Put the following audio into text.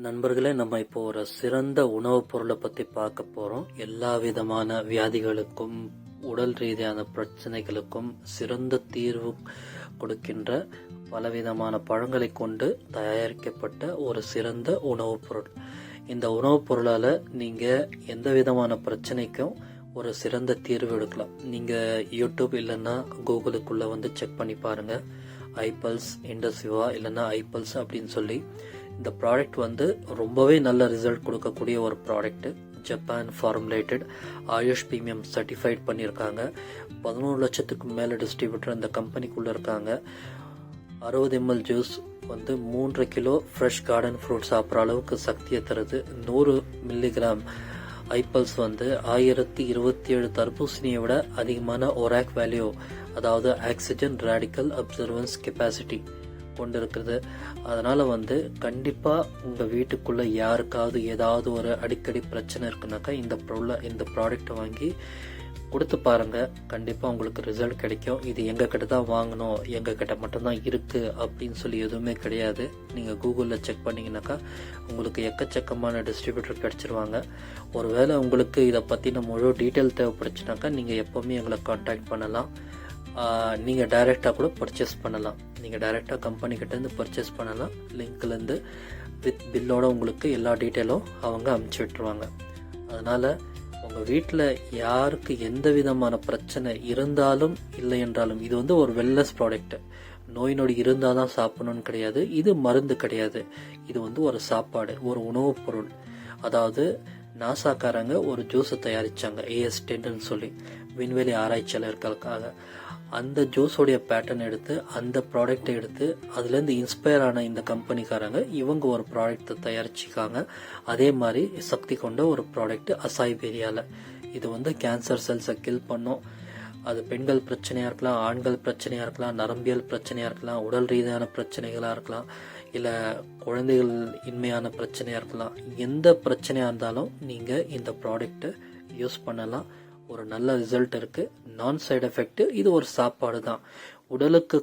நண்பர்களே, நம்ம இப்போ ஒரு சிறந்த உணவுப் பொருளை பற்றி பார்க்க போகிறோம். எல்லா விதமான வியாதிகளுக்கும் உடல் ரீதியான பிரச்சனைகளுக்கும் சிறந்த தீர்வு கொடுக்கின்ற பலவிதமான பழங்களை கொண்டு தயாரிக்கப்பட்ட ஒரு சிறந்த உணவுப் பொருள். இந்த உணவுப் பொருளால் நீங்கள் எந்த விதமான பிரச்சனைக்கும் ஒரு சிறந்த தீர்வு எடுக்கலாம். நீங்கள் யூடியூப் இல்லைன்னா கூகுளுக்குள்ளே வந்து செக் பண்ணி பாருங்கள். ஐபல்ஸ், இண்டஸ்விவா இல்லைன்னா ஐபல்ஸ் அப்படின்னு சொல்லி இந்த ப்ராடக்ட் வந்து ரொம்பவே நல்ல ரிசல்ட் கொடுக்கக்கூடிய ஒரு product. Japan formulated, AYUSH premium certified பண்ணியிருக்காங்க. 11 லட்சத்துக்கு மேலே டிஸ்ட்ரிபியூட்டர் இந்த கம்பெனிக்குள்ளே இருக்காங்க. 60 ml ஜூஸ் வந்து 3 கிலோ ஃப்ரெஷ் கார்டன் ஃப்ரூட் சாப்பிட்ற அளவுக்கு சக்தியை தருது. 100 மில்லிகிராம் ஐப்பல்ஸ் வந்து 1027 தர்பூசணியை விட அதிகமான ஒராக் வேல்யூ, அதாவது ஆக்சிஜன் ரேடிக்கல் அப்சர்வன்ஸ் கெப்பாசிட்டி கொண்டிருக்கிறது. அதனால வந்து கண்டிப்பா உங்க வீட்டுக்குள்ள யாருக்காவது ஏதாவது ஒரு அடிக்கடி பிரச்சனை இருக்குனாக்கா இந்த ப்ராடக்ட் வாங்கி கொடுத்து பாருங்க. கண்டிப்பா உங்களுக்கு ரிசல்ட் கிடைக்கும். இது எங்க கிட்ட தான் வாங்கணும், எங்க கிட்ட மட்டும்தான் இருக்கு அப்படின்னு சொல்லி எதுவுமே கிடையாது. நீங்க கூகுள்ல செக் பண்ணீங்கன்னாக்கா உங்களுக்கு எக்கச்சக்கமான டிஸ்ட்ரிபியூட்டர் கிடைச்சிருவாங்க. ஒருவேளை உங்களுக்கு இதை பத்தின முழு டீட்டெயில் தேவைப்படுச்சுனாக்கா நீங்க எப்பவுமே எங்களை கான்டாக்ட் பண்ணலாம். நீங்கள் டைரெக்டாக கூட பர்ச்சேஸ் பண்ணலாம். நீங்கள் டைரெக்டாக கம்பெனிக்கிட்டேருந்து பர்ச்சேஸ் பண்ணலாம். லிங்க்லேருந்து வித் பில்லோட உங்களுக்கு எல்லா டீட்டெயிலும் அவங்க அமுச்சு விட்டுருவாங்க. அதனால் உங்கள் வீட்டில் யாருக்கு எந்த விதமான பிரச்சனை இருந்தாலும் இல்லை என்றாலும், இது வந்து ஒரு வெல்னஸ் ப்ராடக்ட். நோய் நொடி இருந்தால் தான் சாப்பிடணும்னு கிடையாது. இது மருந்து கிடையாது. இது வந்து ஒரு சாப்பாடு, ஒரு உணவுப் பொருள். அதாவது நாசாக்காரங்க ஒரு ஜூஸை தயாரித்தாங்க, AS10ன்னு சொல்லி, விண்வெளி ஆராய்ச்சியாளர்களுக்காக. அந்த ஜூஸோடைய பேட்டர்ன் எடுத்து அந்த ப்ராடக்டை எடுத்து அதுலேருந்து இன்ஸ்பயர் ஆன இந்த கம்பெனிக்காரங்க இவங்க ஒரு ப்ராடக்ட் தயாரிச்சிக்காங்க. அதே மாதிரி சக்தி கொண்ட ஒரு ப்ராடக்ட் அசாய்பேரியாவில். இது வந்து கேன்சர் செல்ஸை கில் பண்ணும். அது பெண்கள் பிரச்சனையாக இருக்கலாம், ஆண்கள் பிரச்சனையாக இருக்கலாம், நரம்பியல் பிரச்சனையாக இருக்கலாம், உடல் ரீதியான பிரச்சனைகளாக இருக்கலாம், இல்லை குழந்தைகள் இன்மையான பிரச்சனையாக இருக்கலாம். எந்த பிரச்சனையாக இருந்தாலும் நீங்கள் இந்த ப்ராடக்ட்டை யூஸ் பண்ணலாம். ஒரு நல்ல ரிசல்ட் இருக்கு. நான் சைடு எஃபெக்ட். இது ஒரு சாப்பாடு தான். உடலுக்கு